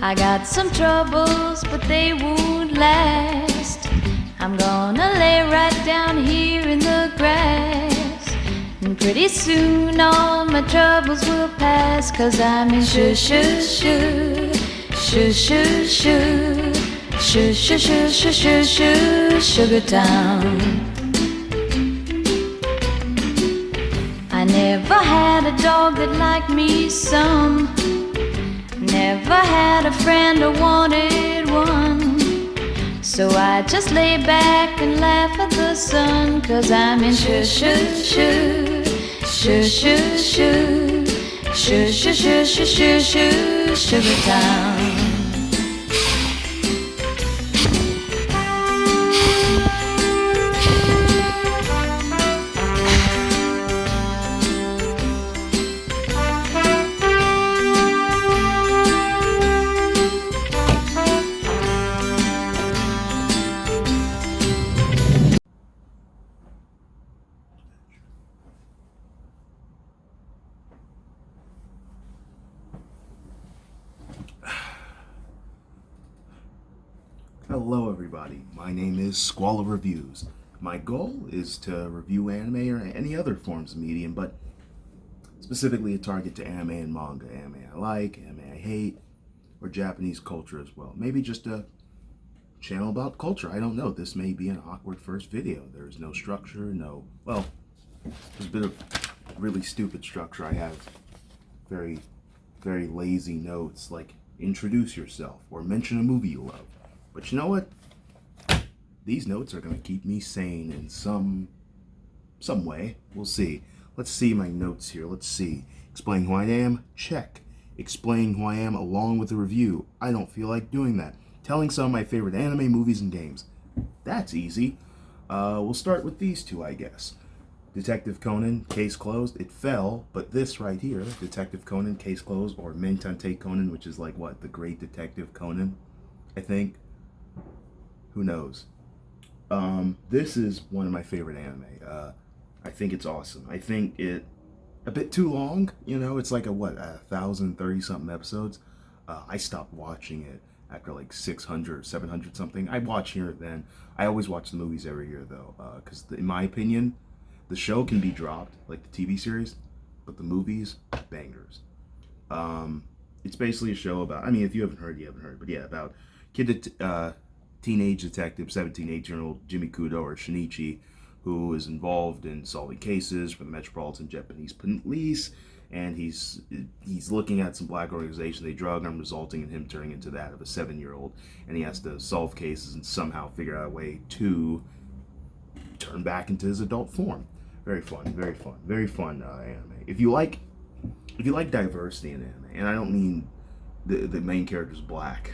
I got some troubles, but they won't last. I'm gonna lay right down here in the grass, and pretty soon all my troubles will pass. 'Cause I'm in shoo shoo shoo, shoo shoo shoo, shoo shoo shoo shoo shoo shoo, Sugar Town. I never had a dog that liked me some, never had a friend or wanted one. So I just lay back and laugh at the sun. 'Cause I'm in shoo shoo shoo, shoo shoo shoo, shoo shoo shoo shoo shoo shoo, Sugar Town. Hello everybody, my name is SqualoReviews. My goal is to review anime or any other forms of medium, but specifically a target to anime and manga. Anime I like, anime I hate, or Japanese culture as well. Maybe just a channel about culture, I don't know. This may be an awkward first video. There's no structure, well, there's a bit of really stupid structure. I have very lazy notes like introduce yourself or mention a movie you love. But you know what? These notes are going to keep me sane in some way. We'll see. Let's see my notes here. Let's see. Explain who I am? Check. Explain who I am along with a review. I don't feel like doing that. Telling some of my favorite anime, movies, and games. That's easy. We'll start with these two, I guess. Detective Conan, case closed. It fell, but this right here, Detective Conan, case closed, or Mentante Conan, which is like what? The Great Detective Conan, I think. Who knows? This is one of my favorite anime. I think it's awesome. I think it a bit too long. You know, it's like a 1,030 something episodes. I stopped watching it after like 600, 700 something. I watch here and then. I always watch the movies every year though, because in my opinion, the show can be dropped, like the TV series, but the movies, bangers. It's basically a show about, I mean, if you haven't heard, you haven't heard, but yeah, about teenage detective, 17, 18-year-old Jimmy Kudo, or Shinichi, who is involved in solving cases for the Metropolitan Japanese Police, and he's looking at some black organization they drug him, resulting in him turning into that of a 7-year-old, and he has to solve cases and somehow figure out a way to turn back into his adult form. Very fun anime. If you like diversity in anime, and I don't mean the main character's black.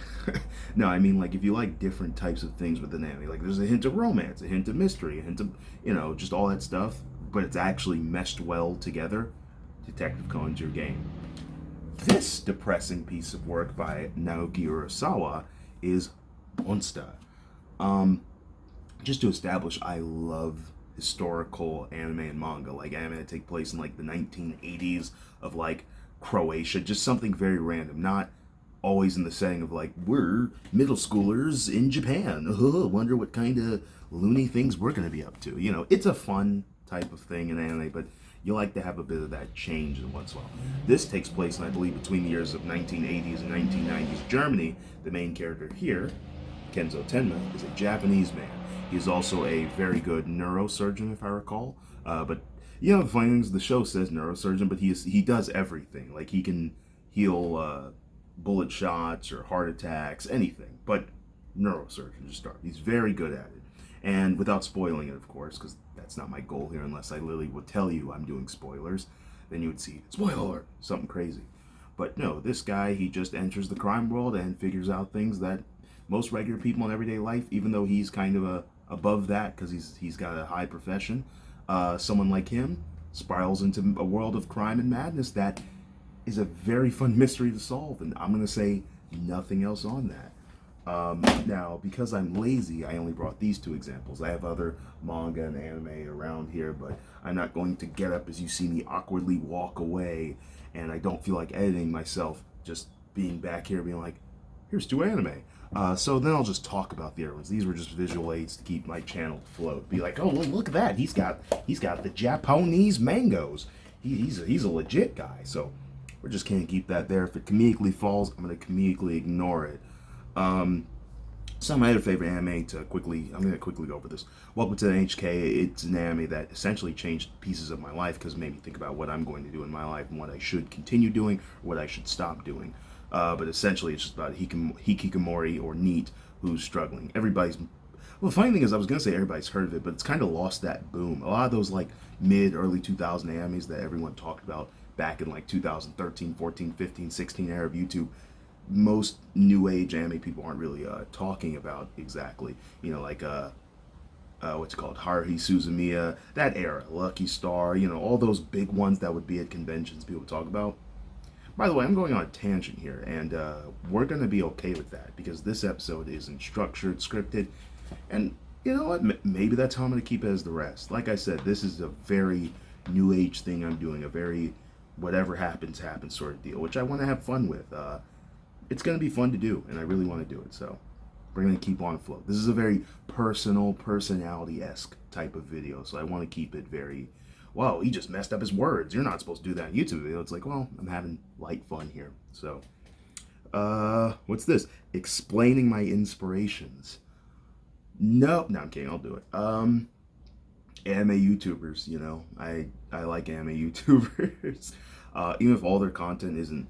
No, I mean like if you like different types of things with an anime, like there's a hint of romance, a hint of mystery, a hint of, just all that stuff, but it's actually meshed well together, Detective Conan's your game. This depressing piece of work by Naoki Urasawa is Monster. Just to establish, I love historical anime and manga, like anime that take place in like the 1980s of like Croatia, just something very random, not always in the setting of like, we're middle schoolers in Japan. Wonder what kind of loony things we're going to be up to. It's a fun type of thing in anime, but you like to have a bit of that change in once in a while. This takes place, I believe, between the years of 1980s and 1990s Germany. The main character here, Kenzo Tenma, is a Japanese man. He's also a very good neurosurgeon, if I recall. But the funny thing is, the show says neurosurgeon, but he does everything. Like, he can heal bullet shots or heart attacks, anything. But neurosurgeon to start. He's very good at it. And without spoiling it, of course, because that's not my goal here, unless I literally would tell you I'm doing spoilers, then you would see, spoiler alert, something crazy. But no, this guy, he just enters the crime world and figures out things that most regular people in everyday life, even though he's kind of above that because he's got a high profession, someone like him spirals into a world of crime and madness that is a very fun mystery to solve, and I'm going to say nothing else on that. Now, because I'm lazy, I only brought these two examples. I have other manga and anime around here, but I'm not going to get up as you see me awkwardly walk away, and I don't feel like editing myself, just being back here being like, here's two anime. So then I'll just talk about the other ones. These were just visual aids to keep my channel afloat. Be like, oh, look at that. He's got the Japanese mangoes. He's a legit guy. So we're just gonna keep that there. If it comedically falls, I'm gonna comedically ignore it. Some of my other favorite anime I'm gonna quickly go over this. Welcome to the HK. It's an anime that essentially changed pieces of my life because it made me think about what I'm going to do in my life and what I should continue doing or what I should stop doing. But essentially, it's just about hikikomori or NEET who's struggling. Well, the funny thing is, I was gonna say everybody's heard of it, but it's kind of lost that boom. A lot of those like early 2000 animes that everyone talked about back in like 2013, 14, 15, 16 era of YouTube, most new age anime people aren't really talking about exactly. You know, like what's it called, Haruhi Suzumiya, that era, Lucky Star. You know, all those big ones that would be at conventions people talk about. By the way, I'm going on a tangent here, and we're going to be okay with that because this episode isn't structured, scripted, and you know what? Maybe that's how I'm going to keep it as the rest. Like I said, this is a very new age thing I'm doing, a very whatever happens, happens sort of deal, which I want to have fun with. It's going to be fun to do, and I really want to do it, so we're going to keep on afloat. This is a very personality-esque type of video, so I want to keep it very, whoa, he just messed up his words. You're not supposed to do that in YouTube video. It's like, well, I'm having light fun here. So, what's this? Explaining my inspirations. No, I'm kidding. I'll do it. Anime YouTubers, you know, I like anime YouTubers. Even if all their content isn't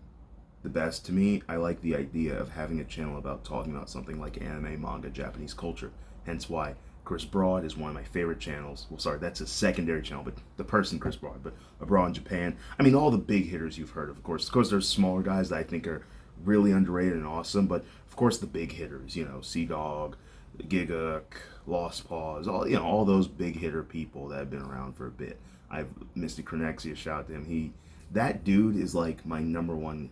the best to me, I like the idea of having a channel about talking about something like anime, manga, Japanese culture. Hence why Chris Broad is one of my favorite channels. Well, sorry, that's a secondary channel, but the person Chris Broad, but Abroad in Japan. I mean, all the big hitters you've heard of course. Of course, there's smaller guys that I think are really underrated and awesome, but of course the big hitters, you know, Sea Dog, Giguk, Lost Paws, all those big hitter people that have been around for a bit. I've Misty Cronexia, shout out to him. That dude is like my number one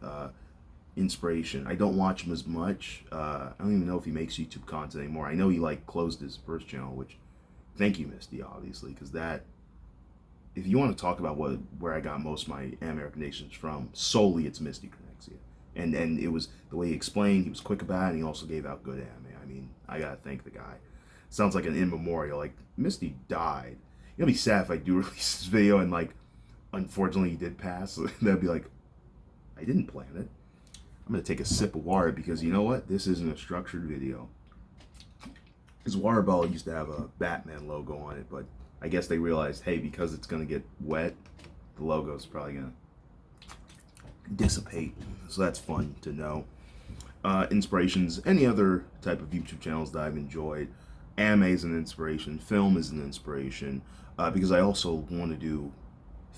inspiration. I don't watch him as much. I don't even know if he makes YouTube content anymore. I know he like closed his first channel, which thank you, Misty, obviously, because that, if you want to talk about where I got most of my anime recommendations from, solely it's Misty Cronexia. And it was the way he explained, he was quick about it, and he also gave out good anime. I mean, I gotta thank the guy. Sounds like an in memorial, like Misty died. It'll be sad if I do release this video and like unfortunately he did pass. That'd be like, I didn't plan it. I'm gonna take a sip of water because you know what? This isn't a structured video. His water bottle used to have a Batman logo on it, but I guess they realized, hey, because it's gonna get wet, the logo's probably gonna dissipate. So that's fun to know. Inspirations, any other type of YouTube channels that I've enjoyed. Anime is an inspiration, film is an inspiration, because I also want to do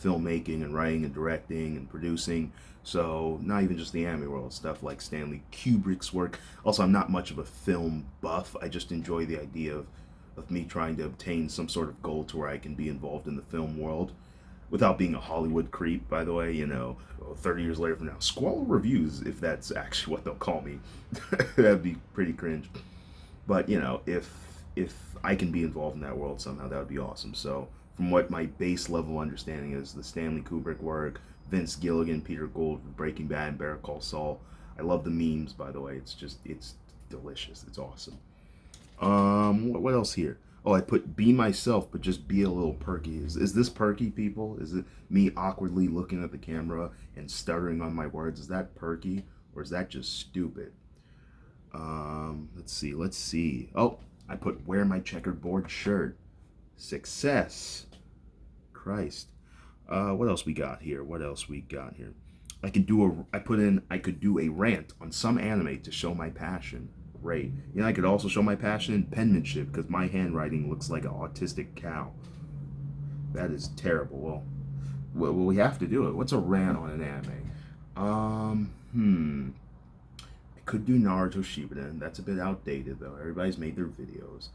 filmmaking and writing and directing and producing. So not even just the anime world, stuff like Stanley Kubrick's work. Also, I'm not much of a film buff. I just enjoy the idea of me trying to obtain some sort of goal to where I can be involved in the film world without being a Hollywood creep, by the way, 30 years later from now. SqualoReviews, if that's actually what they'll call me. That'd be pretty cringe. But, if I can be involved in that world somehow, that would be awesome. So, from what my base level understanding is, the Stanley Kubrick work, Vince Gilligan, Peter Gould, Breaking Bad, and Better Call Saul. I love the memes, by the way. It's delicious. It's awesome. What else here? Oh, I put be myself, but just be a little perky. Is this perky, people? Is it me awkwardly looking at the camera and stuttering on my words? Is that perky, or is that just stupid? Let's see. Oh, I put wear my checkerboard shirt. Success. Christ. What else we got here? I could do a rant on some anime to show my passion. Great. I could also show my passion in penmanship because my handwriting looks like an autistic cow. That is terrible. Well, we have to do it. What's a rant on an anime? I could do Naruto Shippuden. That's a bit outdated though. Everybody's made their videos.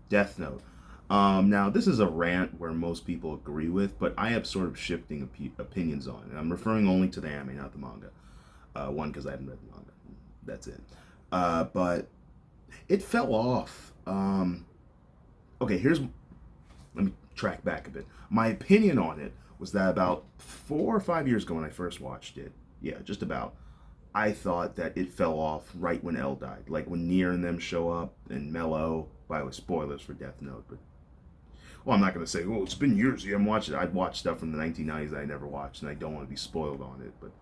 Death Note. Now, this is a rant where most people agree with, but I have sort of shifting opinions on it. I'm referring only to the anime, not the manga. One, because I haven't read the manga. That's it. But it fell off. Okay, track back a bit. My opinion on it was that about 4 or 5 years ago when I first watched it, yeah, just about, I thought that it fell off right when L died. Like when Nier and them show up and Mello. By the way, spoilers for Death Note, but well, I'm not gonna say, well, it's been years you haven't watched it. I'd watched stuff from the 1990s that I never watched, and I don't want to be spoiled on it. But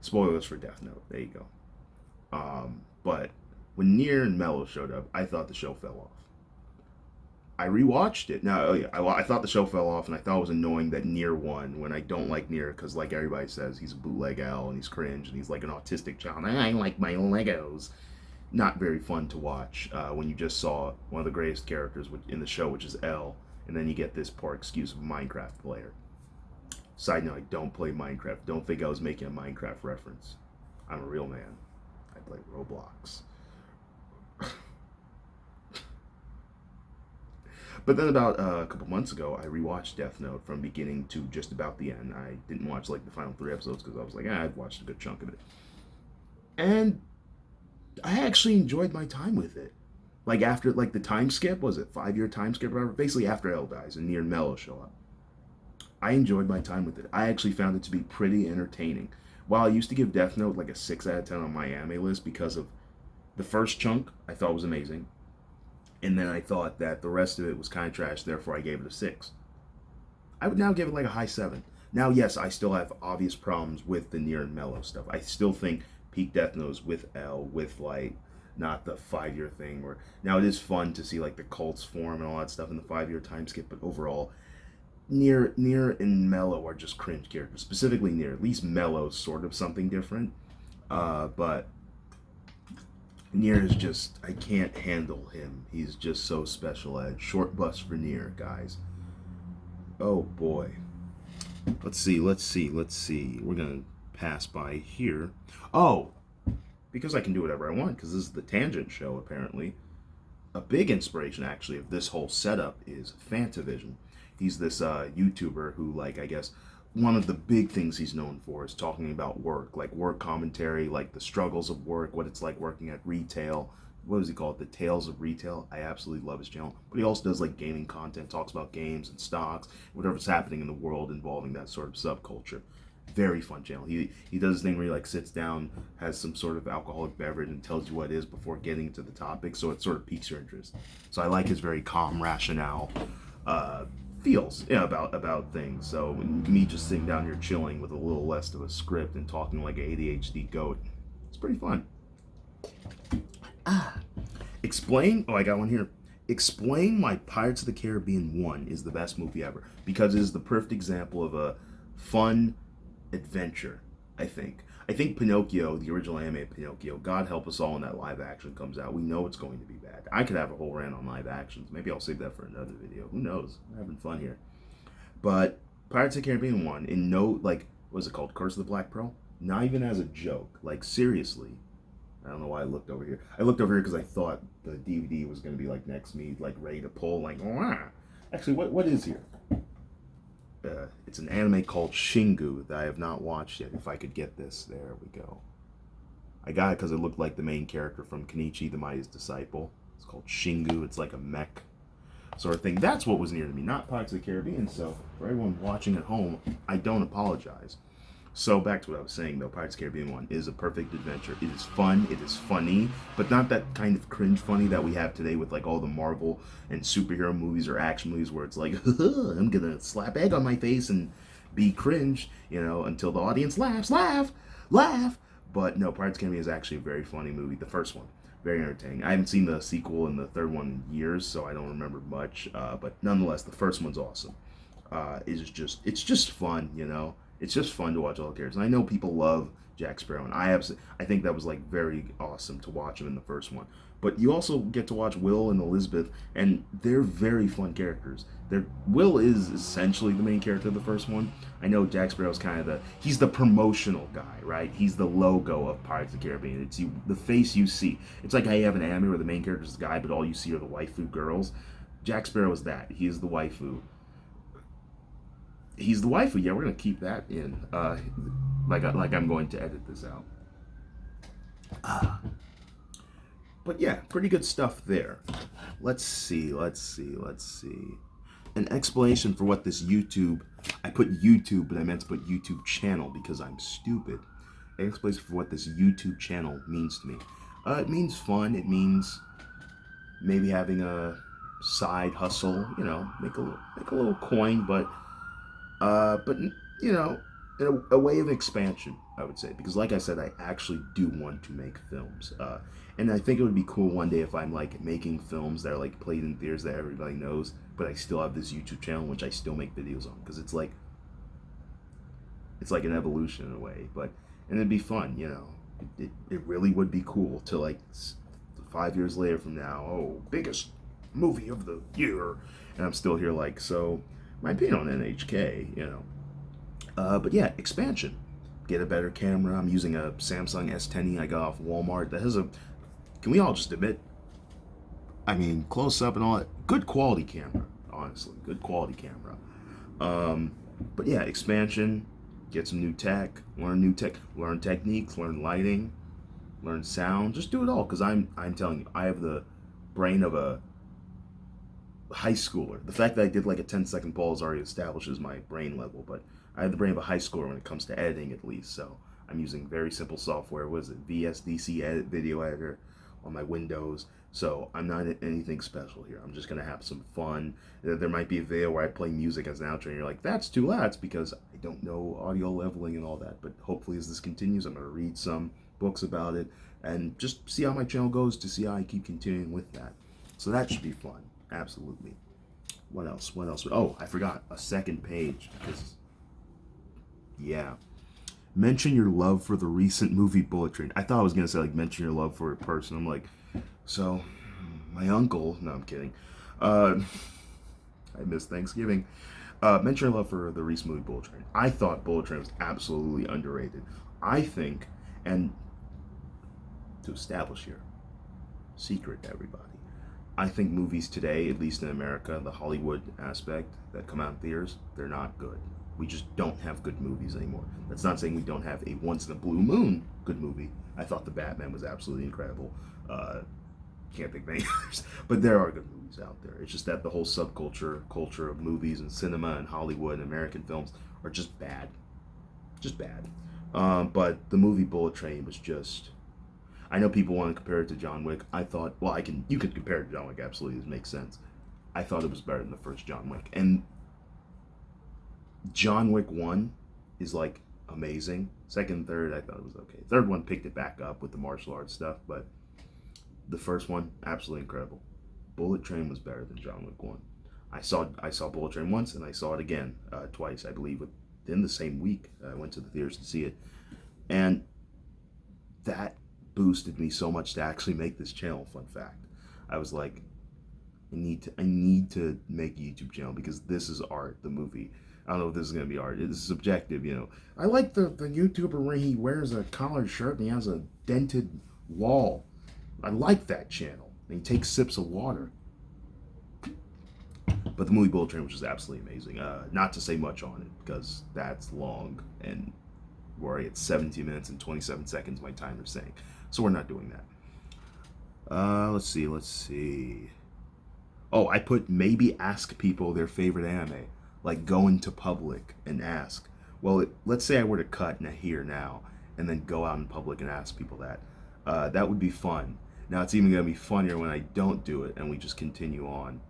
spoilers for Death Note. There you go. But when Nier and Mello showed up, I thought the show fell off. I rewatched it. Now, oh yeah, I thought the show fell off, and I thought it was annoying that Nier won when I don't like Nier because, like everybody says, he's a bootleg L and he's cringe and he's like an autistic child. I like my Legos. Not very fun to watch when you just saw one of the greatest characters in the show, which is L, and then you get this poor excuse of a Minecraft player. Side note, I don't play Minecraft. Don't think I was making a Minecraft reference. I'm a real man. I play Roblox. But then about a couple months ago, I rewatched Death Note from beginning to just about the end. I didn't watch like the final 3 episodes because I was like, I've watched a good chunk of it. And I actually enjoyed my time with it. Like after like the time skip, was it 5-year time skip or whatever? Basically after L dies and Nier and Mello show up. I enjoyed my time with it. I actually found it to be pretty entertaining. While I used to give Death Note like a 6 out of 10 on my anime list because of the first chunk I thought was amazing. And then I thought that the rest of it was kind of trash, therefore I gave it a 6. I would now give it like a high 7. Now, yes, I still have obvious problems with the Nier and Mello stuff. I still think peak Death Note is with L, with like, not the 5-year thing. Where now it is fun to see like the cults form and all that stuff in the 5-year time skip, but overall, Nier and Mello are just cringe characters. Specifically Nier, at least Mello's sort of something different. But Nier is just, I can't handle him. He's just so special ed. Short bus for Nier, guys. Oh boy. Let's see. We're gonna pass by here. Oh, because I can do whatever I want, because this is the Tangent Show, apparently. A big inspiration, actually, of this whole setup is Fantavision. He's this YouTuber who, like, I guess, one of the big things he's known for is talking about work, like work commentary, like the struggles of work, what it's like working at retail. What does he call it? The Tales of Retail. I absolutely love his channel. But he also does like gaming content, talks about games and stocks, whatever's happening in the world involving that sort of subculture. Very fun channel. He does this thing where he like sits down, has some sort of alcoholic beverage, and tells you what it is before getting into the topic, so it sort of piques your interest. So I like his very calm rationale. Feels about things. So me just sitting down here chilling with a little less of a script and talking like an ADHD goat, it's pretty fun. Explain. Oh, I got one here. Explain why Pirates of the Caribbean 1 is the best movie ever, because it is the perfect example of a fun adventure. I think Pinocchio, the original anime Pinocchio, God help us all when that live action comes out. We know it's going to be bad. I could have a whole rant on live actions. Maybe I'll save that for another video. Who knows? I'm having fun here. But Pirates of the Caribbean 1, in no, like, what is it called? Curse of the Black Pearl? Not even as a joke. Like, seriously. I don't know why I looked over here. I looked over here because I thought the DVD was going to be, like, next to me, like, ready to pull. Like, wah. Actually, what is here? It's an anime called Shingu that I have not watched yet. If I could get this. There we go. I got it because it looked like the main character from Kenichi, the Mighti's Disciple. It's called Shingu. It's like a mech sort of thing. That's what was near to me, not Pirates of the Caribbean. So for everyone watching at home, I don't apologize. So back to what I was saying, though. Pirates of the Caribbean 1 is a perfect adventure. It is fun, it is funny, but not that kind of cringe funny that we have today with like all the Marvel and superhero movies or action movies where it's like, I'm gonna slap egg on my face and be cringe, until the audience laughs. But no, Pirates of the Caribbean is actually a very funny movie. The first one, very entertaining. I haven't seen the sequel and the third one in years, so I don't remember much, but nonetheless, the first one's awesome. It's just fun, It's just fun to watch all the characters. And I know people love Jack Sparrow, and I think that was like very awesome to watch him in the first one. But you also get to watch Will and Elizabeth, and they're very fun characters. Will is essentially the main character of the first one. I know Jack Sparrow's kind of he's the promotional guy, right? He's the logo of Pirates of the Caribbean. It's the face you see. It's like how you have an anime where the main character is the guy, but all you see are the waifu girls. Jack Sparrow is that. He is the waifu. He's the waifu. Yeah, we're gonna keep that in. Like I'm going to edit this out. But yeah, pretty good stuff there. Let's see. an explanation for what this YouTube, I put YouTube, but I meant to put YouTube channel because I'm stupid. An explanation for what this YouTube channel means to me. It means fun. It means maybe having a side hustle, you know, make a little coin, but you know, in a way of expansion, I would say, because like I said, I actually do want to make films, and I think it would be cool one day if I'm like making films that are like played in theaters that everybody knows, but I still have this YouTube channel which I still make videos on, because it's like an evolution in a way, and it'd be fun, you know. It really would be cool to like 5 years later from now, oh, biggest movie of the year, and I'm still here like, so my opinion on NHK, you know. But yeah, expansion. Get a better camera. I'm using a Samsung S10e I got off Walmart that has a, can we all just admit, I mean, close up and all that, good quality camera, honestly, good quality camera. But yeah, expansion, get some new tech, learn techniques, learn lighting, learn sound, just do it all, because I'm telling you, I have the brain of a high schooler. The fact that I did like a 10-second pause already establishes my brain level, but I have the brain of a high schooler when it comes to editing, at least. So I'm using very simple software. What is it? VSDC edit video editor on my Windows. So I'm not anything special here. I'm just gonna have some fun. There might be a video where I play music as an outro, and you're like, "That's too loud." It's because I don't know audio leveling and all that. But hopefully, as this continues, I'm gonna read some books about it and just see how my channel goes, to see how I keep continuing with that. So that should be fun. Absolutely. What else? What else? Oh, I forgot a second page, because yeah. Mention your love for the recent movie Bullet Train. I thought I was gonna say like mention your love for a person. I'm like, so my uncle. No, I'm kidding. I missed Thanksgiving. Mention your love for the recent movie Bullet Train. I thought Bullet Train was absolutely underrated. I think, and to establish here, secret to everybody, I think movies today, at least in America, the Hollywood aspect that come out in theaters, they're not good. We just don't have good movies anymore. That's not saying we don't have a once in a blue moon good movie. I thought The Batman was absolutely incredible. Can't think of any others, but there are good movies out there. It's just that the whole culture of movies and cinema and Hollywood and American films are just bad. Just bad. But the movie Bullet Train was just, I know people want to compare it to John Wick. I thought, well, you could compare it to John Wick, absolutely, it makes sense. I thought it was better than the first John Wick. And John Wick 1 is like amazing. Second, third, I thought it was okay. Third one picked it back up with the martial arts stuff, but the first one, absolutely incredible. Bullet Train was better than John Wick 1. I saw Bullet Train once, and I saw it again twice, I believe, within the same week. I went to the theaters to see it. And that boosted me so much to actually make this channel. Fun fact, I was like, I need to make a YouTube channel, because this is art. The movie, I don't know if this is gonna be art. It's subjective, you know. I like the YouTuber where he wears a collared shirt and he has a dented wall. I like that channel. And he takes sips of water. But the movie Bullet Train was just absolutely amazing. Not to say much on it, because that's long, and we're already at 17 minutes and 27 seconds, my timer's saying. So we're not doing that. Let's see. Oh, I put maybe ask people their favorite anime. Like go into public and ask. Well, let's say I were to cut here now and then go out in public and ask people that. That would be fun. Now it's even going to be funnier when I don't do it and we just continue on.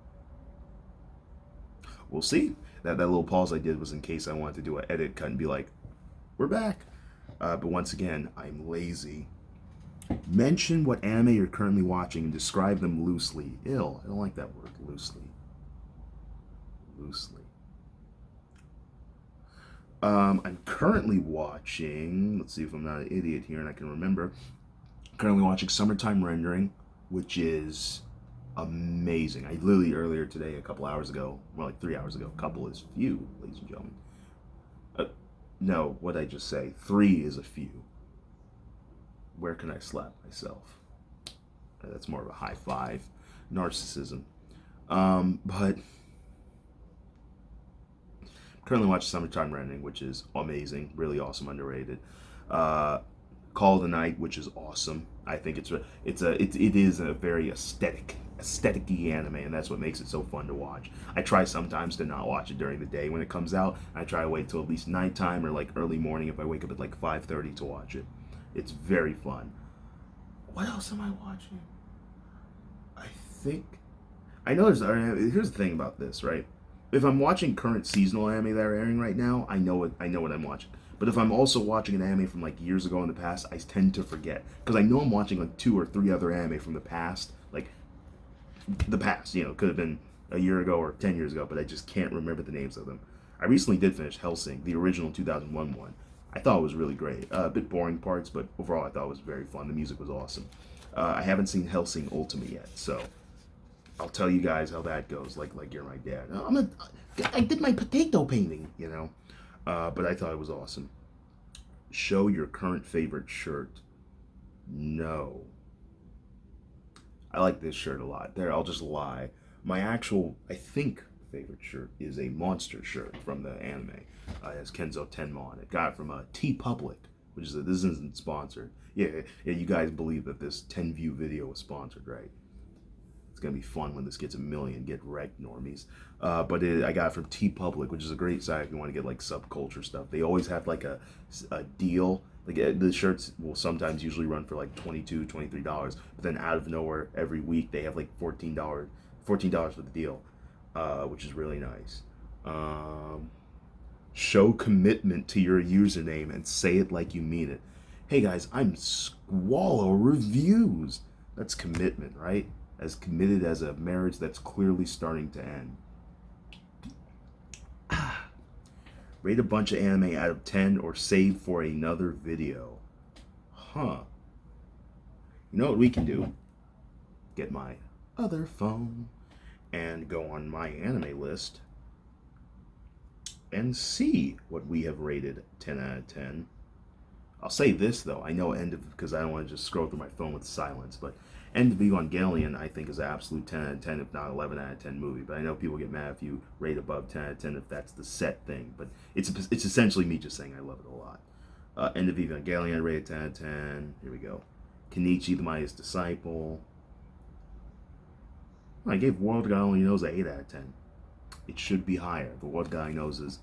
We'll see. That little pause I did was in case I wanted to do an edit cut and be like, we're back. But once again, I'm lazy. Mention what anime you're currently watching and describe them loosely. I don't like that word, loosely. I'm currently watching, let's see if I'm not an idiot here and I can remember. Currently watching Summertime Rendering, which is amazing. I literally earlier today, a couple hours ago, well, like 3 hours ago, couple is few, ladies and gentlemen. No, what did I just say? 3 is a few. Where can I slap myself? That's more of a high five. Narcissism. But currently watching Summertime Rendering, which is amazing, really awesome, underrated. Call of the Night, which is awesome. I think it is a very aesthetic aesthetic-y anime, and that's what makes it so fun to watch. I try sometimes to not watch it during the day when it comes out. I try to wait till at least nighttime or like early morning if I wake up at like 5:30 to watch it. It's very fun. What else am I watching? I think I know here's the thing about this, right? If I'm watching current seasonal anime that are airing right now, I know what I'm watching. But if I'm also watching an anime from like years ago in the past, I tend to forget because I know I'm watching like 2 or 3 other anime from the past, like the past. Could have been a year ago or 10 years ago, but I just can't remember the names of them. I recently did finish Hellsing, the original 2001 one. I thought it was really great. A bit boring parts, but overall I thought it was very fun. The music was awesome. I haven't seen Hellsing Ultimate yet, so I'll tell you guys how that goes. Like you're my dad. I did my potato painting, but I thought it was awesome. Show your current favorite shirt. No. I like this shirt a lot. There, I'll just lie. My actual, I think, favorite shirt is a monster shirt from the anime. It has Kenzo Tenma on it. Got it from T Public, which is this isn't sponsored. Yeah, you guys believe that this 10-view video was sponsored, right? It's gonna be fun when this gets 1 million. Get wrecked, normies. I got it from T Public, which is a great site if you want to get like subculture stuff. They always have like a deal. Like the shirts will sometimes usually run for like $22, $23, but then out of nowhere every week they have like $14 for the deal, which is really nice. Show commitment to your username and say it like you mean it. Hey guys, I'm SqualoReviews. That's commitment, right? As committed as a marriage that's clearly starting to end. Rate a bunch of anime out of 10 or save for another video. Huh. You know what we can do? Get my other phone and go on my anime list and see what we have rated 10 out of 10. I'll say this though, I know because I don't want to just scroll through my phone with silence, but End of Evangelion I think is an absolute 10 out of 10, if not 11 out of 10 movie. But I know people get mad if you rate above 10 out of 10 if that's the set thing. But it's essentially me just saying I love it a lot. End of Evangelion I rated 10 out of 10. Here we go. Kenichi the Mightiest Disciple. I gave World Guy Only Knows an 8 out of 10. It should be higher. The World Guy Knows is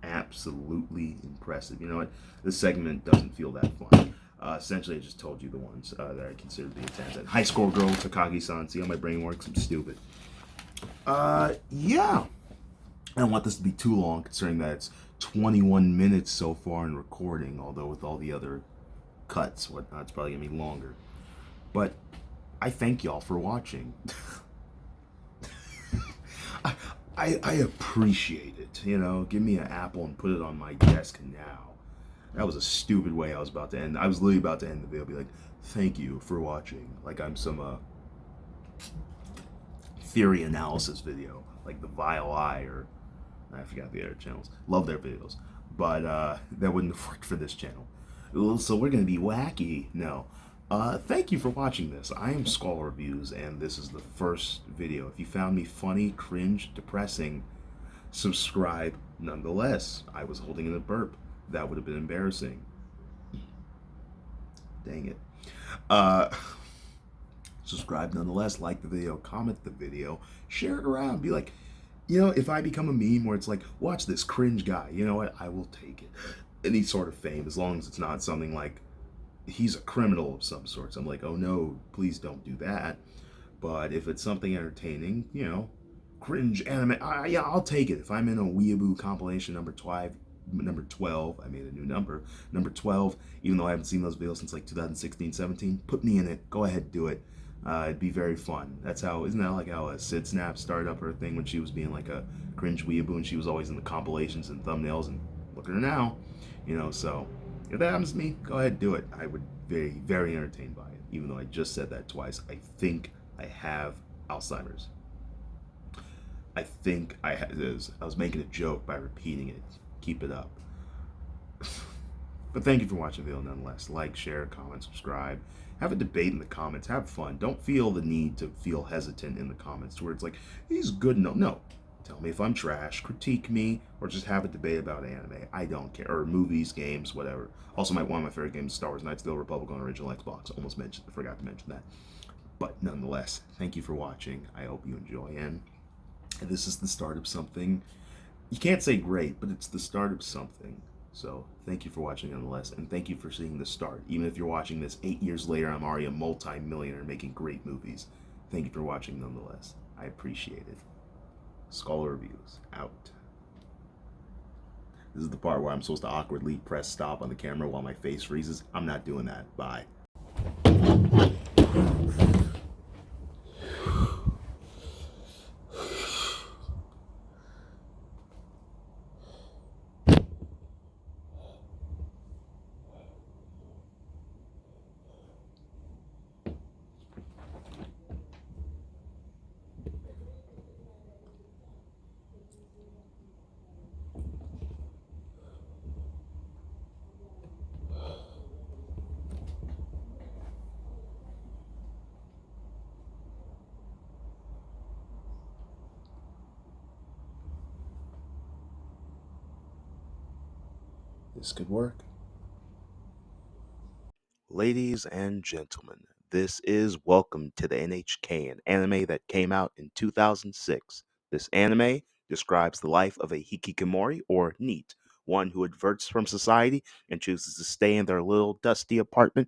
absolutely impressive. You know what? This segment doesn't feel that fun. Essentially, I just told you the ones that I consider to be 10 out of 10. High Score Girl, Takagi-san. See how my brain works? I'm stupid. Yeah. I don't want this to be too long, considering that it's 21 minutes so far in recording, although with all the other cuts, whatnot, it's probably going to be longer. But I thank y'all for watching. I appreciate it. Give me an apple and put it on my desk now. That was a stupid way I was about to end. I was literally about to end the video, be like, thank you for watching. Like I'm some theory analysis video, like the Vile Eye, or I forgot the other channels. Love their videos. But that wouldn't have worked for this channel. So we're going to be wacky. No. Thank you for watching this. I am SqualoReviews, and this is the first video. If you found me funny, cringe, depressing, subscribe nonetheless. I was holding in a burp. That would have been embarrassing. Dang it. Subscribe nonetheless, like the video, comment the video, share it around. Be like, if I become a meme where it's like, watch this cringe guy, you know what? I will take it. Any sort of fame, as long as it's not something like he's a criminal of some sort. So I'm like, oh no, please don't do that. But if it's something entertaining, cringe anime, yeah, I'll take it. If I'm in a Weeaboo compilation number 12, I made a new number, number 12, even though I haven't seen those videos since like 2016, 17, put me in it. Go ahead, do it. It'd be very fun. Isn't that like how Sid Snap started up her thing when she was being like a cringe weeaboo and she was always in the compilations and thumbnails, and look at her now, so if that happens to me, go ahead, do it. I would be very entertained by it, even though I just said that twice. I think I have Alzheimer's. I think I was making a joke by repeating it. Keep it up. But thank you for watching the video nonetheless. Like, share, comment, subscribe. Have a debate in the comments. Have fun. Don't feel the need to feel hesitant in the comments to where it's like, he's good. No. Tell me if I'm trash. Critique me. Or just have a debate about anime. I don't care. Or movies, games, whatever. Also, one of my favorite games is Star Wars Knights of the Old Republic on original Xbox. Forgot to mention that. But nonetheless, thank you for watching. I hope you enjoy, and this is the start of something. You can't say great, but it's the start of something. So thank you for watching nonetheless, and thank you for seeing the start. Even if you're watching this 8 years later, I'm already a multi-millionaire making great movies. Thank you for watching nonetheless. I appreciate it. SqualoReviews out. This is the part where I'm supposed to awkwardly press stop on the camera while my face freezes. I'm not doing that. Bye. This could work. Ladies and gentlemen, this is Welcome to the NHK, an anime that came out in 2006. This anime describes the life of a hikikomori, or NEET, one who adverts from society and chooses to stay in their little dusty apartment